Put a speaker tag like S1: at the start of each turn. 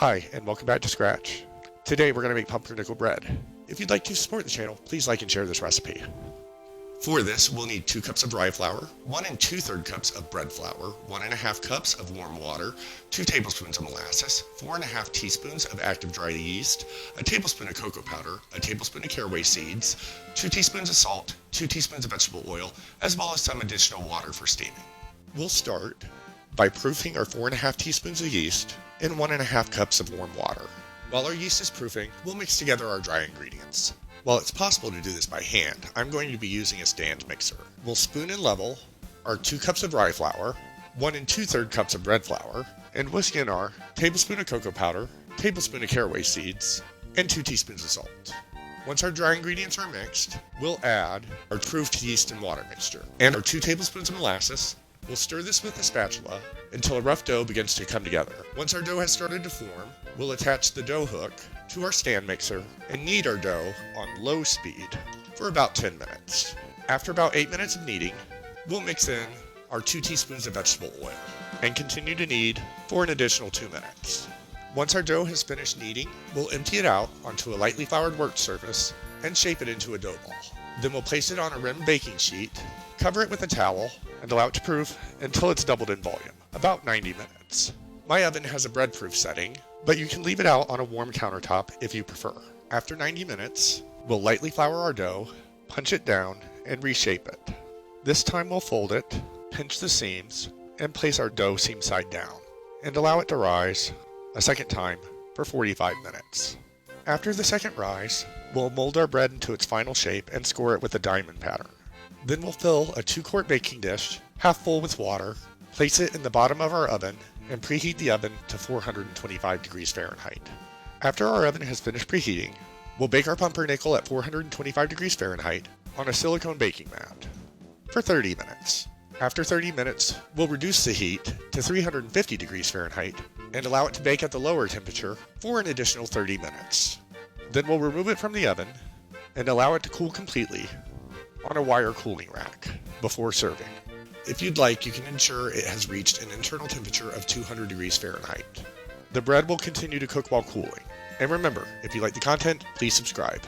S1: Hi, and welcome back to Skrach. Today we're going to make pumpernickel bread. If you'd like to support the channel, please like and share this recipe. For this, we'll need 2 cups of rye flour, 1 2/3 cups of bread flour, 1 1/2 cups of warm water, 2 tablespoons of molasses, 4 1/2 teaspoons of active dry yeast, a tablespoon of cocoa powder, a tablespoon of caraway seeds, 2 teaspoons of salt, 2 teaspoons of vegetable oil, as well as some additional water for steaming. We'll start by proofing our 4 1/2 teaspoons of yeast in 1 1/2 cups of warm water. While our yeast is proofing, we'll mix together our dry ingredients. While it's possible to do this by hand, I'm going to be using a stand mixer. We'll spoon and level our 2 cups of rye flour, 1 2/3 cups of bread flour, and whisk in our tablespoon of cocoa powder, tablespoon of caraway seeds, and 2 teaspoons of salt. Once our dry ingredients are mixed, we'll add our proofed yeast and water mixture, and our 2 tablespoons of molasses. We'll stir this with a spatula until a rough dough begins to come together. Once our dough has started to form, we'll attach the dough hook to our stand mixer and knead our dough on low speed for about 10 minutes. After about 8 minutes of kneading, we'll mix in our 2 teaspoons of vegetable oil and continue to knead for an additional 2 minutes. Once our dough has finished kneading, we'll empty it out onto a lightly floured work surface and shape it into a dough ball. Then we'll place it on a rimmed baking sheet, cover it with a towel, and allow it to proof until it's doubled in volume, about 90 minutes. My oven has a bread proof setting, but you can leave it out on a warm countertop if you prefer. After 90 minutes, we'll lightly flour our dough, punch it down, and reshape it. This time we'll fold it, pinch the seams, and place our dough seam side down, and allow it to rise a second time for 45 minutes. After the second rise, we'll mold our bread into its final shape and score it with a diamond pattern. Then we'll fill a 2-quart baking dish, half full with water, place it in the bottom of our oven, and preheat the oven to 425 degrees Fahrenheit. After our oven has finished preheating, we'll bake our pumpernickel at 425 degrees Fahrenheit on a silicone baking mat for 30 minutes. After 30 minutes, we'll reduce the heat to 350 degrees Fahrenheit and allow it to bake at the lower temperature for an additional 30 minutes. Then we'll remove it from the oven and allow it to cool completely on a wire cooling rack before serving. If you'd like, you can ensure it has reached an internal temperature of 200 degrees Fahrenheit. The bread will continue to cook while cooling. And remember, if you like the content, please subscribe.